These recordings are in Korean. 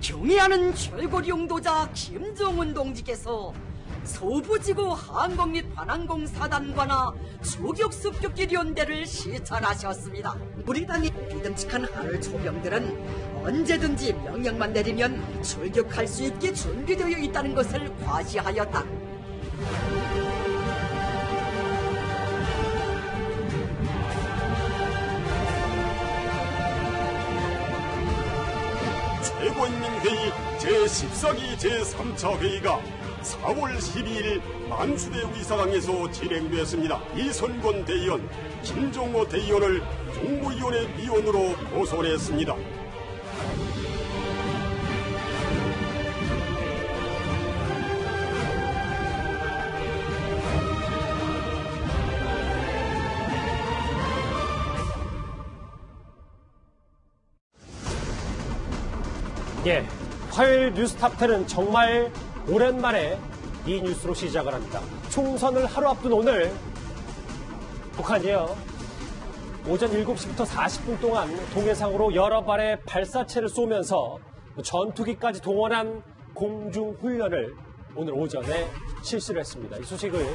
경애하는 최고 용도자 김정은 동지께서 서부지구 항공 및 관항공 사단과나 추격 습격기 연대를 시찰하셨습니다. 우리 당의 믿음직한 하늘 초병들은 언제든지 명령만 내리면 출격할 수 있게 준비되어 있다는 것을 과시하였다. 최고인민회의 제14기 제3차 회의가 4월 12일 만수대 의사당에서 진행되었습니다. 이선권 대의원, 김종호 대의원을 정무위원회 위원으로 고소했습니다. 예, 화요일 뉴스탑10은 정말 오랜만에 이 뉴스로 시작을 합니다. 총선을 하루 앞둔 오늘 북한이요, 오전 7시부터 40분 동안 동해상으로 여러 발의 발사체를 쏘면서 전투기까지 동원한 공중훈련을 오늘 오전에 실시를 했습니다. 이 소식을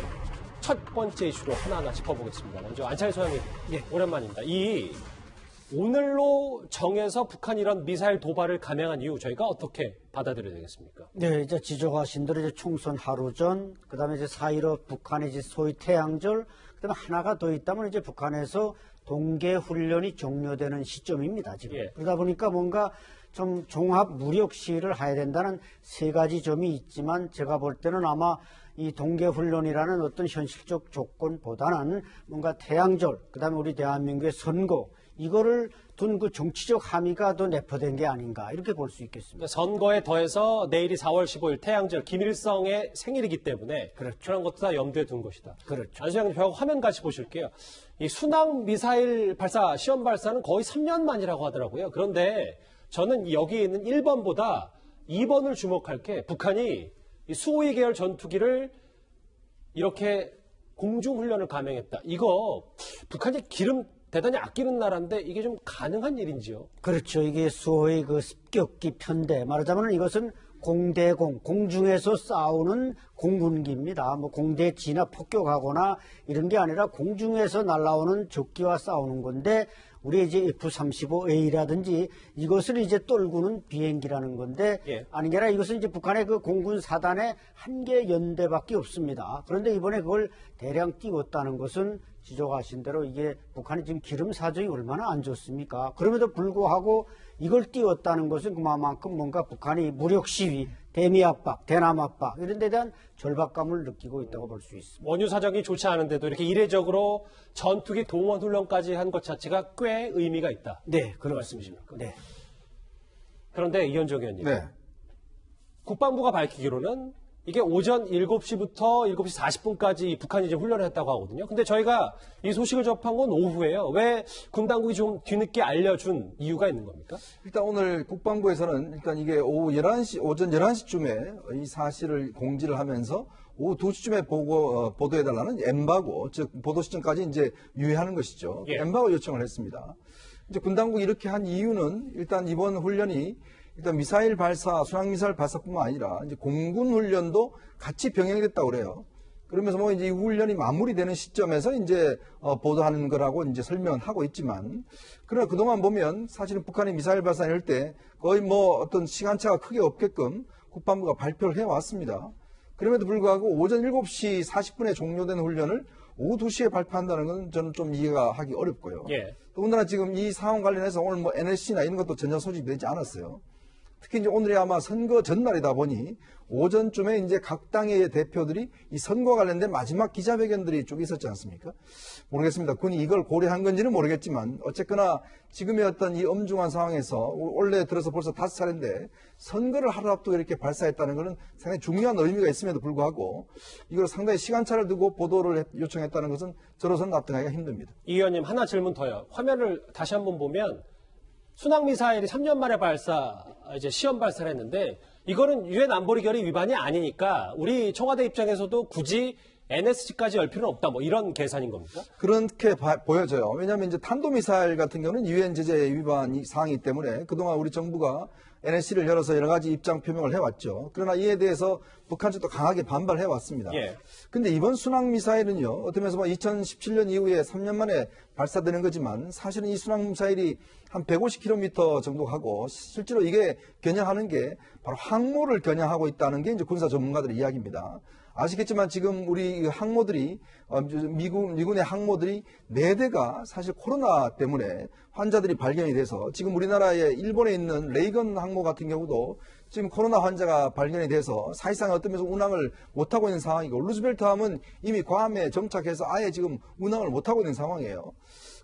첫 번째 이슈로 하나하나 짚어보겠습니다. 먼저 안창일 소장님, 예, 오랜만입니다. 오늘로 정해서 북한이 이런 미사일 도발을 감행한 이유 저희가 어떻게 받아들여야 되겠습니까? 네, 이제 지적하신 대로 이제 총선 하루 전, 그다음에 이제 4.15 북한의 이제 소위 태양절, 그다음에 하나가 더 있다면 이제 북한에서 동계 훈련이 종료되는 시점입니다, 지금. 예. 그러다 보니까 뭔가 좀 종합 무력 시위를 해야 된다는 세 가지 점이 있지만 제가 볼 때는 아마 이 동계 훈련이라는 어떤 현실적 조건보다는 뭔가 태양절, 그다음에 우리 대한민국의 선거, 이거를 둔 그 정치적 함의가 더 내포된 게 아닌가 이렇게 볼 수 있겠습니다. 선거에 더해서 내일이 4월 15일 태양절 김일성의 생일이기 때문에 그렇죠. 그런 것도 다 염두에 둔 것이다. 그렇죠. 안 소장님, 화면 같이 보실게요. 이 순항 미사일 발사 시험 발사는 거의 3년 만이라고 하더라고요. 그런데 저는 여기에 있는 1번보다 2번을 주목할 게 북한이 이 수호위 계열 전투기를 이렇게 공중훈련을 감행했다. 이거 북한이 기름 대단히 아끼는 나라인데 이게 좀 가능한 일인지요? 그렇죠. 이게 수호의 그 습격기 편대, 말하자면 이것은 공대공, 공중에서 싸우는 공군기입니다. 뭐 공대 진압 폭격하거나 이런 게 아니라 공중에서 날아오는 적기와 싸우는 건데, 우리 이제 F-35A라든지 이것을 이제 떨구는 비행기라는 건데, 예. 아닌 게 아니라 이것은 이제 북한의 그 공군 사단의 한 개 연대밖에 없습니다. 그런데 이번에 그걸 대량 띄웠다는 것은 지적하신 대로 이게 북한이 지금 기름 사정이 얼마나 안 좋습니까? 그럼에도 불구하고 이걸 띄웠다는 것은 그만큼 뭔가 북한이 무력 시위, 대미 압박, 대남 압박 이런 데 대한 절박감을 느끼고 있다고 볼 수 있습니다. 원유 사정이 좋지 않은데도 이렇게 이례적으로 전투기 동원 훈련까지 한 것 자체가 꽤 의미가 있다. 네, 그런 말씀이십니까? 네. 그런데 이현정 의원님, 네. 국방부가 밝히기로는 이게 오전 7시부터 7시 40분까지 북한이 이제 훈련을 했다고 하거든요. 근데 저희가 이 소식을 접한 건 오후예요. 왜 군 당국이 좀 뒤늦게 알려준 이유가 있는 겁니까? 일단 오늘 국방부에서는 일단 이게 오전 11시쯤에 이 사실을 공지를 하면서 오후 2시쯤에 보도해달라는 엠바고, 즉 보도 시점까지 이제 유예하는 것이죠. 예. 엠바고 요청을 했습니다. 이제 군 당국이 이렇게 한 이유는 일단 이번 훈련이 일단 미사일 발사, 순항미사일 발사뿐만 아니라 이제 공군 훈련도 같이 병행됐다고 그래요. 그러면서 뭐 이제 이 훈련이 마무리되는 시점에서 이제 보도하는 거라고 이제 설명은 하고 있지만, 그러나 그동안 보면 사실은 북한이 미사일 발사할 때 거의 뭐 어떤 시간차가 크게 없게끔 국방부가 발표를 해왔습니다. 그럼에도 불구하고 오전 7시 40분에 종료된 훈련을 오후 2시에 발표한다는 건 저는 좀 이해가 하기 어렵고요. 예. 더군다나 지금 이 상황 관련해서 오늘 뭐 NSC나 이런 것도 전혀 소집되지 않았어요. 특히 이제 오늘이 아마 선거 전날이다 보니 오전쯤에 이제 각 당의 대표들이 이 선거 관련된 마지막 기자회견들이 쭉 있었지 않습니까? 모르겠습니다. 군이 이걸 고려한 건지는 모르겠지만 어쨌거나 지금의 어떤 이 엄중한 상황에서 원래 들어서 벌써 5차례인데 선거를 하루 앞두고 이렇게 발사했다는 것은 상당히 중요한 의미가 있음에도 불구하고 이걸 상당히 시간차를 두고 보도를 요청했다는 것은 저로서는 납득하기가 힘듭니다. 이 의원님, 하나 질문 더요. 화면을 다시 한번 보면 순항미사일이 3년 만에 이제 시험 발사를 했는데 이거는 유엔 안보리 결의 위반이 아니니까 우리 청와대 입장에서도 굳이 NSC까지 열 필요는 없다. 뭐 이런 계산인 겁니까? 그렇게 보여져요. 왜냐하면 이제 탄도미사일 같은 경우는 유엔 제재 위반 사항이기 때문에 그동안 우리 정부가 NSC를 열어서 여러 가지 입장 표명을 해왔죠. 그러나 이에 대해서 북한 측도 강하게 반발해왔습니다. 그런데 이번 순항미사일은요, 어떻게 보면 2017년 이후에 3년 만에 발사되는 거지만 사실은 이 순항미사일이 한 150km 정도 하고 실제로 이게 겨냥하는 게 바로 항모를 겨냥하고 있다는 게 이제 군사 전문가들의 이야기입니다. 아시겠지만 지금 우리 항모들이 미군의 항모들이 4대가 사실 코로나 때문에 환자들이 발견이 돼서 지금 우리나라에 일본에 있는 레이건 항모 같은 경우도 지금 코로나 환자가 발견이 돼서 사실상 어떤 면에서 운항을 못하고 있는 상황이고 루즈벨트함은 이미 괌에 정착해서 아예 지금 운항을 못하고 있는 상황이에요.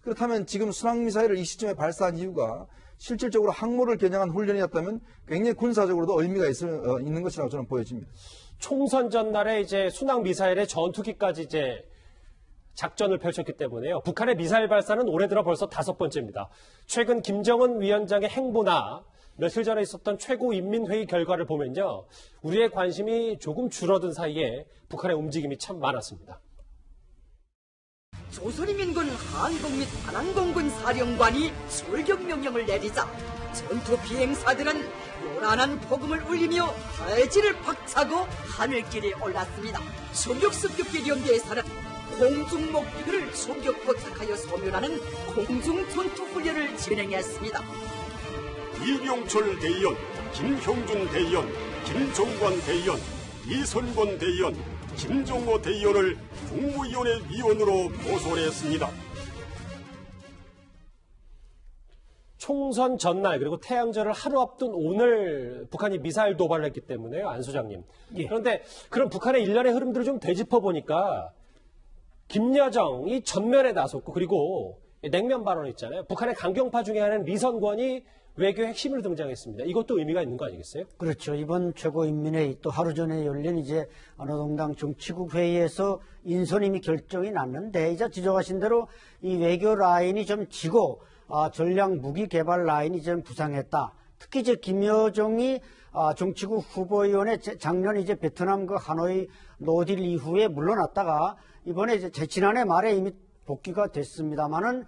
그렇다면 지금 순항미사일을 이 시점에 발사한 이유가 실질적으로 항모를 겨냥한 훈련이었다면 굉장히 군사적으로도 의미가 있는 것이라고 저는 보여집니다. 총선 전날에 이제 순항 미사일의 전투기까지 이제 작전을 펼쳤기 때문에요. 북한의 미사일 발사는 올해 들어 벌써 5번째입니다. 최근 김정은 위원장의 행보나 며칠 전에 있었던 최고인민회의 결과를 보면요. 우리의 관심이 조금 줄어든 사이에 북한의 움직임이 참 많았습니다. 조선인민군 항공 및 반항공군 사령관이 출격 명령을 내리자 전투 비행사들은 요란한 폭음을 울리며 발지를 박차고 하늘길에 올랐습니다. 저격습격기 연대에서는 공중 목표를 저격 포착하여 소멸하는 공중 전투 훈련을 진행했습니다. 이병철 대위원, 김형준 대위원, 김종관 대위원, 이선권 대위원, 김종호 대위원을 국무위원회 위원으로 보솔했습니다. 총선 전날 그리고 태양절을 하루 앞둔 오늘 북한이 미사일 도발을 했기 때문에요. 안 소장님. 그런데 그런 북한의 일련의 흐름들을 좀 되짚어보니까 김여정이 전면에 나섰고 그리고 냉면 발언 있잖아요. 북한의 강경파 중에 하나는 리선권이 외교 핵심으로 등장했습니다. 이것도 의미가 있는 거 아니겠어요? 그렇죠. 이번 최고인민회의 또 하루 전에 열린 이제 노동당 정치국 회의에서 인선임이 결정이 났는데 이제 지적하신 대로 이 외교 라인이 좀 지고 전략 무기 개발 라인이 좀 부상했다. 특히 이제 김여정이 정치국 후보위원회 작년 이제 베트남 그 하노이 노딜 이후에 물러났다가 이번에 이제 지난해 말에 이미 복귀가 됐습니다만은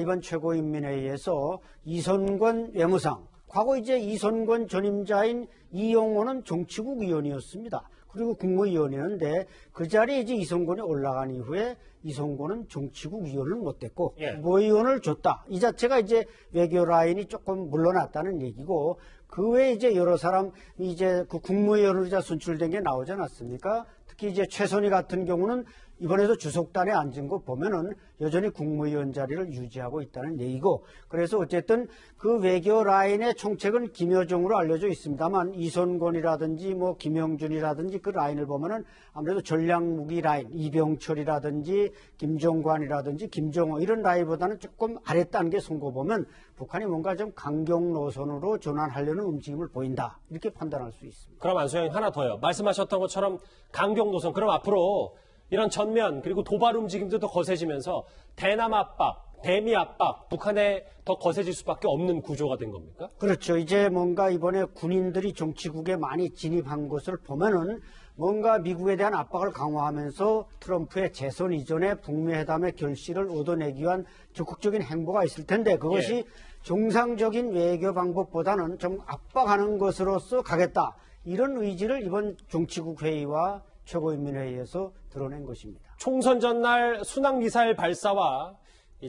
이번 최고인민회의에서 이선권 외무상, 과거 이제 이선권 전임자인 이용호는 정치국 위원이었습니다. 그리고 국무위원이었는데 그 자리에 이제 이선권이 올라간 이후에 이선권은 정치국 위원을 못 됐고 국무위원을 줬다. 이 자체가 이제 외교 라인이 조금 물러났다는 얘기고 그 외에 이제 여러 사람 이제 그 국무위원으로 이제 선출된 게 나오지 않았습니까? 특히 이제 최선희 같은 경우는 이번에도 주석단에 앉은 거 보면은 여전히 국무위원 자리를 유지하고 있다는 얘기고 그래서 어쨌든 그 외교 라인의 총책은 김여정으로 알려져 있습니다만 이선권이라든지 뭐 김영준이라든지 그 라인을 보면은 아무래도 전략무기 라인 이병철이라든지 김종관이라든지 김종호 이런 라인보다는 조금 아랫단계 선거 보면 북한이 뭔가 좀 강경 노선으로 전환하려는 움직임을 보인다 이렇게 판단할 수 있습니다. 그럼 안소영님 하나 더요. 말씀하셨던 것처럼 강경 노선 그럼 앞으로 이런 전면 그리고 도발 움직임도 더 거세지면서 대남 압박, 대미 압박, 북한에 더 거세질 수밖에 없는 구조가 된 겁니까? 그렇죠. 이제 뭔가 이번에 군인들이 정치국에 많이 진입한 것을 보면은 뭔가 미국에 대한 압박을 강화하면서 트럼프의 재선 이전에 북미 회담의 결실을 얻어내기 위한 적극적인 행보가 있을 텐데 그것이 정상적인 외교 방법보다는 좀 압박하는 것으로서 가겠다. 이런 의지를 이번 정치국 회의와 최고인민회의에서 드러낸 것입니다. 총선 전날 순항미사일 발사와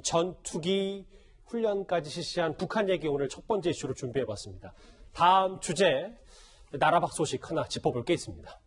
전투기 훈련까지 실시한 북한 얘기 오늘 첫 번째 이슈로 준비해봤습니다. 다음 주제 나라박 소식 하나 짚어볼 게 있습니다.